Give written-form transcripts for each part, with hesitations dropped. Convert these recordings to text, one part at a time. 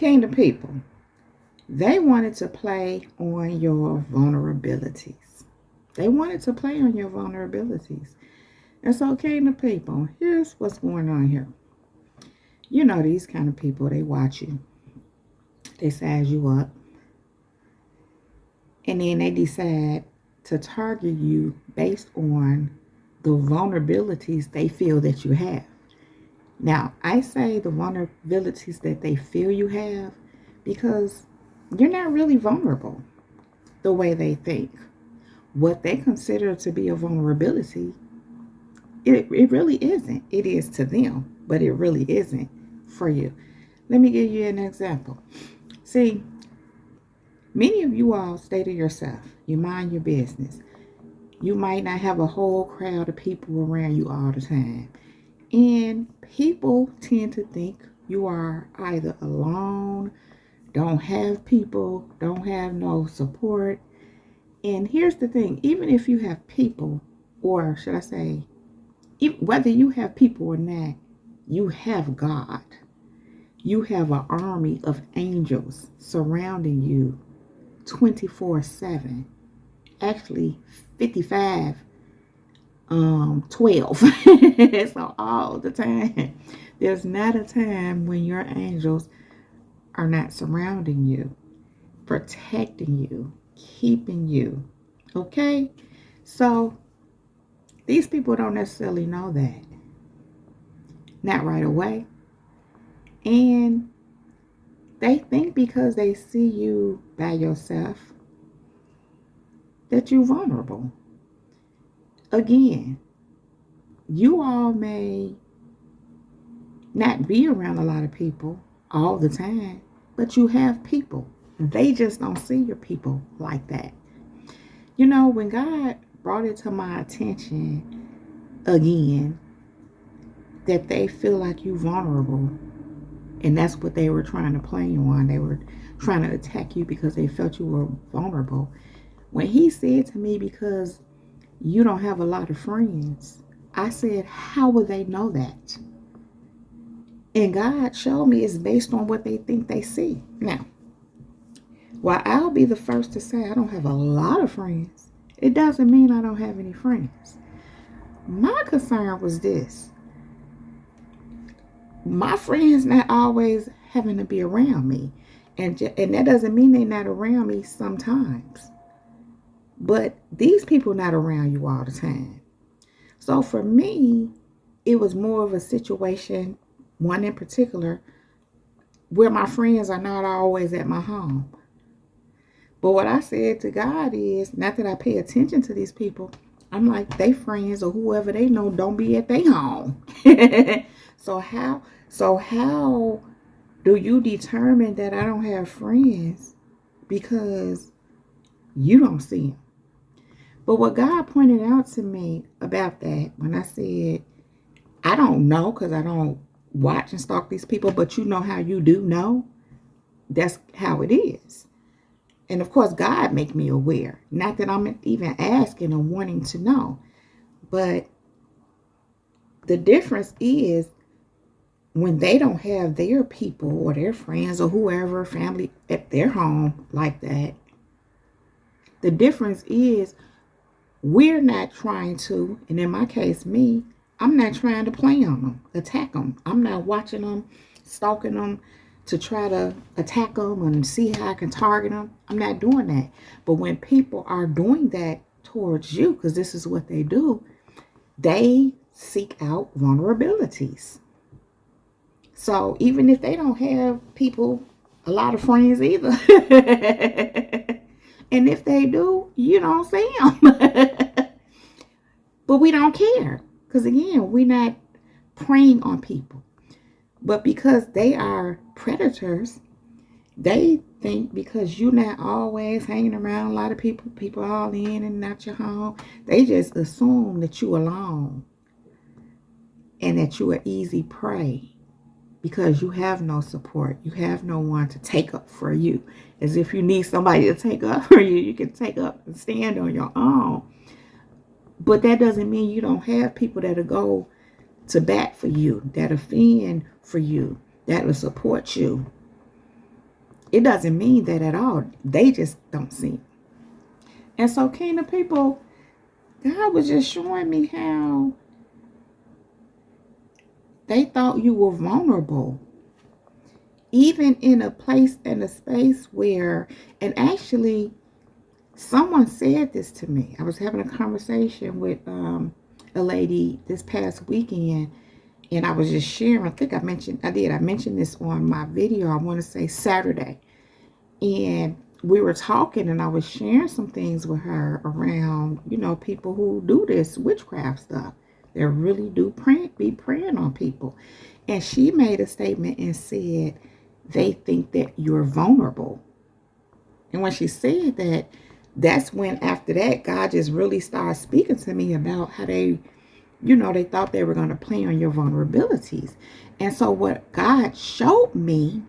Kingdom people, they wanted to play on your vulnerabilities. They wanted to play on your vulnerabilities. And so, Kingdom people, here's what's going on here. You know, these kind of people, they watch you, they size you up, and then they decide to target you based on the vulnerabilities they feel that you have. Now, I say the vulnerabilities that they feel you have because you're not really vulnerable the way they think. What they consider to be a vulnerability, it really isn't. It is to them, but it really isn't for you. Let me give you an example. See, many of you all stay to yourself. You mind your business. You might not have a whole crowd of people around you all the time. And people tend to think you are either alone, don't have people, don't have no support. And here's the thing, even if you have people, or should I say, whether you have people or not, you have God. You have an army of angels surrounding you 24/7. Actually, 55, 12. So all the time. There's not a time when your angels are not surrounding you, protecting you, keeping you. Okay? So these people don't necessarily know that. Not right away. And they think because they see you by yourself that you're vulnerable. Again, you all may not be around a lot of people all the time, but you have people. They just don't see your people like that. You know, when God brought it to my attention again that they feel like you vulnerable, and that's what they were trying to play you on. They were trying to attack you because they felt you were vulnerable. When he said to me, because you don't have a lot of friends, I said, how would they know that? And God showed me it's based on what they think they see. Now, while I'll be the first to say I don't have a lot of friends, it doesn't mean I don't have any friends. My concern was this. My friends not always having to be around me. And that doesn't mean they're not around me sometimes. But these people not around you all the time. So for me, it was more of a situation, one in particular, where my friends are not always at my home. But what I said to God is, not that I pay attention to these people, I'm like, they friends or whoever they know don't be at their home. So how do you determine that I don't have friends because you don't see them? But what God pointed out to me about that when I said, I don't know because I don't watch and stalk these people, but you know how you do know? That's how it is. And of course, God make me aware. Not that I'm even asking or wanting to know. But the difference is when they don't have their people or their friends or whoever, family at their home like that, the difference is we're not trying to, and in my case, me, I'm not trying to play on them, attack them. I'm not watching them, stalking them to try to attack them and see how I can target them. I'm not doing that. But when people are doing that towards you, because this is what they do, they seek out vulnerabilities. So even if they don't have people, a lot of friends either, and if they do, you don't see them. But we don't care. Because again, we're not preying on people. But because they are predators, they think because you're not always hanging around a lot of people all in and out your home, they just assume that you alone and that you are easy prey because you have no support. You have no one to take up for you. As if you need somebody to take up for you, you can take up and stand on your own. But that doesn't mean you don't have people that'll go to bat for you, that'll fend for you, that'll support you. It doesn't mean that at all. They just don't see it. And so, kingdom people, God was just showing me how they thought you were vulnerable. Even in a place and a space where, and actually, someone said this to me. I was having a conversation with a lady this past weekend, and I was just sharing. I mentioned this on my video, I want to say Saturday. And we were talking, and I was sharing some things with her around, people who do this witchcraft stuff. They really do be preying on people. And she made a statement and said, they think that you're vulnerable. And when she said that, that's when after that, God just really started speaking to me about how they thought they were going to play on your vulnerabilities. And so what God showed me,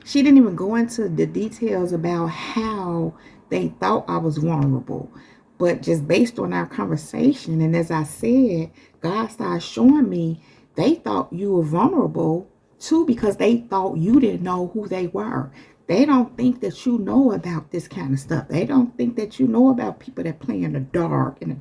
she didn't even go into the details about how they thought I was vulnerable. But just based on our conversation, and as I said, God started showing me they thought you were vulnerable too, because they thought you didn't know who they were. They don't think that you know about this kind of stuff. They don't think that you know about people that play in the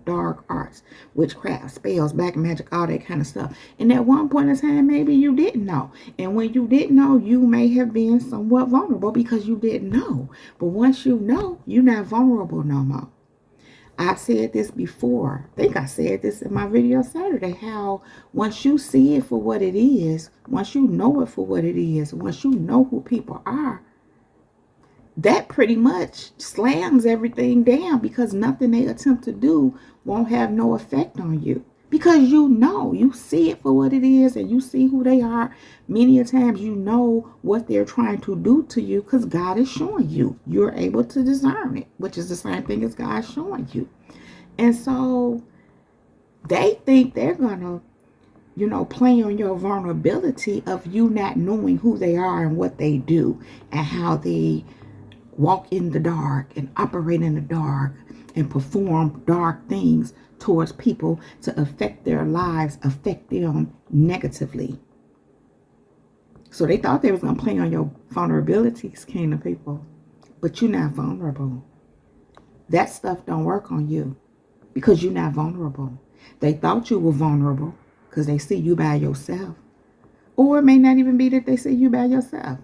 dark arts, witchcraft, spells, black magic, all that kind of stuff. And at one point in time, maybe you didn't know. And when you didn't know, you may have been somewhat vulnerable because you didn't know. But once you know, you're not vulnerable no more. I've said this before. I think I said this in my video Saturday, how once you see it for what it is, once you know it for what it is, once you know who people are, that pretty much slams everything down, because nothing they attempt to do won't have no effect on you. Because you see it for what it is, and you see who they are. Many a times you know what they're trying to do to you because God is showing you. You're able to discern it, which is the same thing as God showing you. And so they think they're going to play on your vulnerability of you not knowing who they are and what they do and how they walk in the dark and operate in the dark and perform dark things towards people to affect their lives, affect them negatively. So they thought they was going to play on your vulnerabilities, kingdom people. But you're not vulnerable. That stuff don't work on you because you're not vulnerable. They thought you were vulnerable because they see you by yourself. Or it may not even be that they see you by yourself.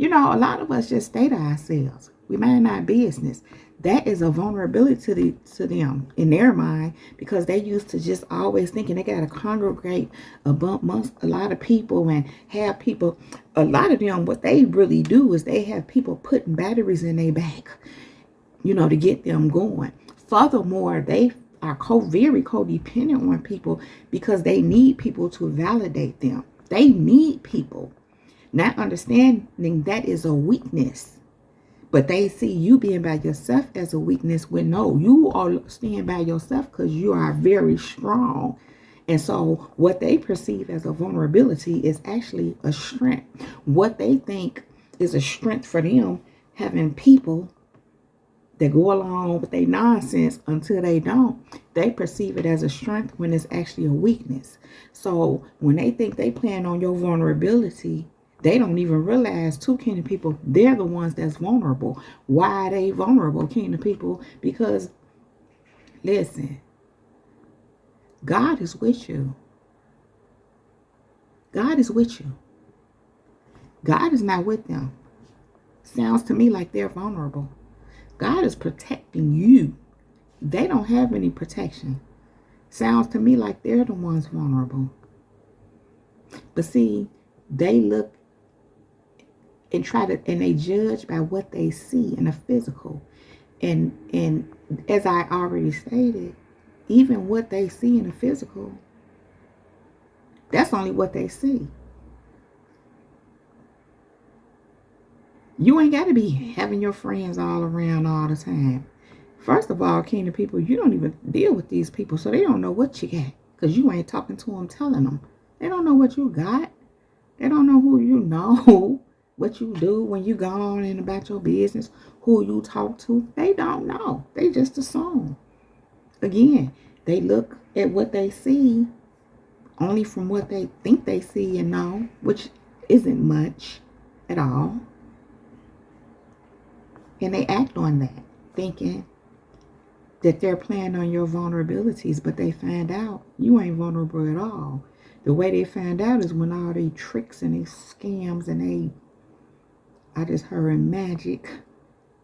A lot of us just stay to ourselves. We mind our business. That is a vulnerability to them in their mind, because they used to just always thinking they got to congregate amongst a lot of people and have people. A lot of them, what they really do is they have people putting batteries in their back, to get them going. Furthermore, they are very codependent on people because they need people to validate them. They need people. Not understanding that is a weakness. But they see you being by yourself as a weakness, when no, you are staying by yourself because you are very strong. And so what they perceive as a vulnerability is actually a strength. What they think is a strength for them, having people that go along with their nonsense until they don't, they perceive it as a strength when it's actually a weakness. So when they think they plan on your vulnerability, they don't even realize, too, kingdom people, they're the ones that's vulnerable. Why are they vulnerable, kingdom people? Because, listen, God is with you. God is with you. God is not with them. Sounds to me like they're vulnerable. God is protecting you. They don't have any protection. Sounds to me like they're the ones vulnerable. But see, they look and they judge by what they see in the physical. And as I already stated, even what they see in the physical, that's only what they see. You ain't got to be having your friends all around all the time. First of all, kingdom people, you don't even deal with these people, so they don't know what you got, because you ain't talking to them, telling them. They don't know what you got. They don't know who you know, what you do when you go on and about your business, who you talk to. They don't know. They just assume. Again, they look at what they see only from what they think they see and know, which isn't much at all. And they act on that, thinking that they're playing on your vulnerabilities, but they find out you ain't vulnerable at all. The way they find out is when all these tricks and these scams and I just heard magic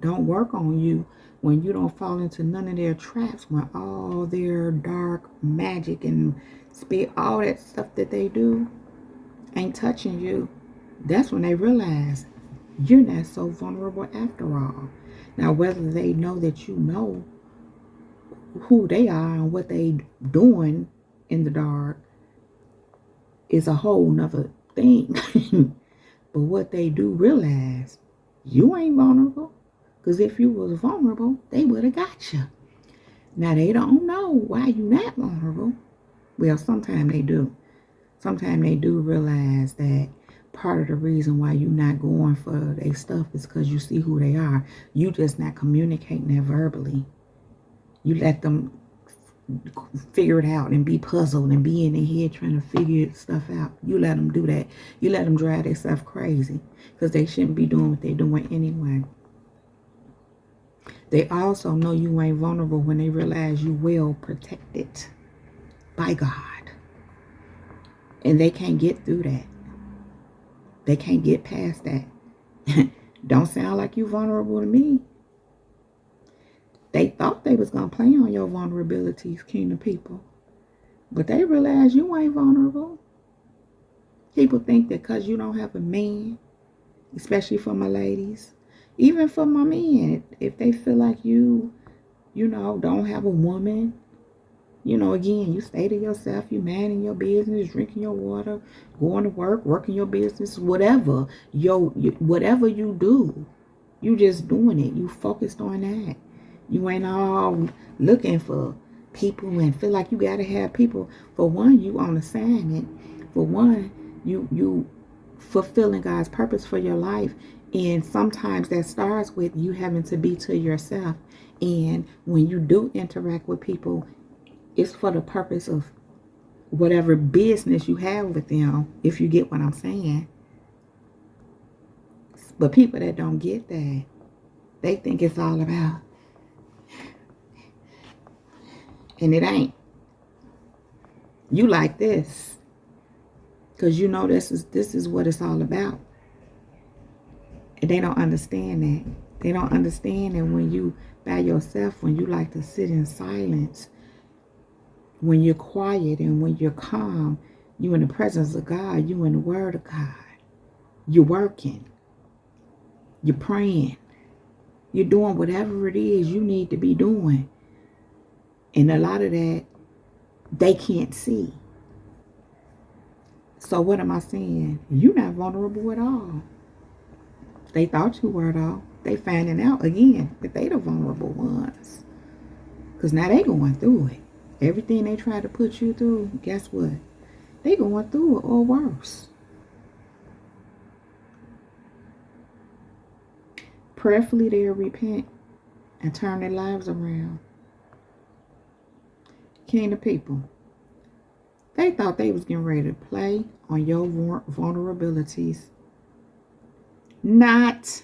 don't work on you, when you don't fall into none of their traps, when all their dark magic and spit, all that stuff that they do ain't touching you. That's when they realize you're not so vulnerable after all. Now, whether they know that you know who they are and what they doing in the dark is a whole nother thing. But what they do realize, you ain't vulnerable. Because if you was vulnerable, they would have got you. Now, they don't know why you not vulnerable. Well, sometimes they do. Sometimes they do realize that part of the reason why you not going for their stuff is because you see who they are. You just not communicating that verbally. You let them figure it out and be puzzled and be in their head trying to figure stuff out. You let them do that. You let them drive themselves crazy because they shouldn't be doing what they're doing anyway. They also know you ain't vulnerable when they realize you well protected by God. And they can't get through that. They can't get past that. Don't sound like you vulnerable to me. They thought they was going to play on your vulnerabilities, kingdom people. But they realize you ain't vulnerable. People think that because you don't have a man, especially for my ladies, even for my men, if they feel like you don't have a woman, again, you stay to yourself, you minding your business, drinking your water, going to work, working your business, whatever. Whatever you do, you just doing it. You focused on that. You ain't all looking for people and feel like you got to have people. For one, you on assignment. For one, you fulfilling God's purpose for your life. And sometimes that starts with you having to be to yourself. And when you do interact with people, it's for the purpose of whatever business you have with them, if you get what I'm saying. But people that don't get that, they think it's all about, and it ain't. You like this because you know this is what it's all about. And they don't understand that. They don't understand that when you by yourself, when you like to sit in silence, when you're quiet and when you're calm, you in the presence of God, you in the word of God. You're working. You're praying. You're doing whatever it is you need to be doing. And a lot of that, they can't see. So what am I saying? You're not vulnerable at all. They thought you were, though. They finding out again that they the vulnerable ones. Because now they going through it. Everything they try to put you through, guess what? They going through it or worse. Prayerfully they'll repent and turn their lives around. Kingdom people, they thought they was getting ready to play on your vulnerabilities. Not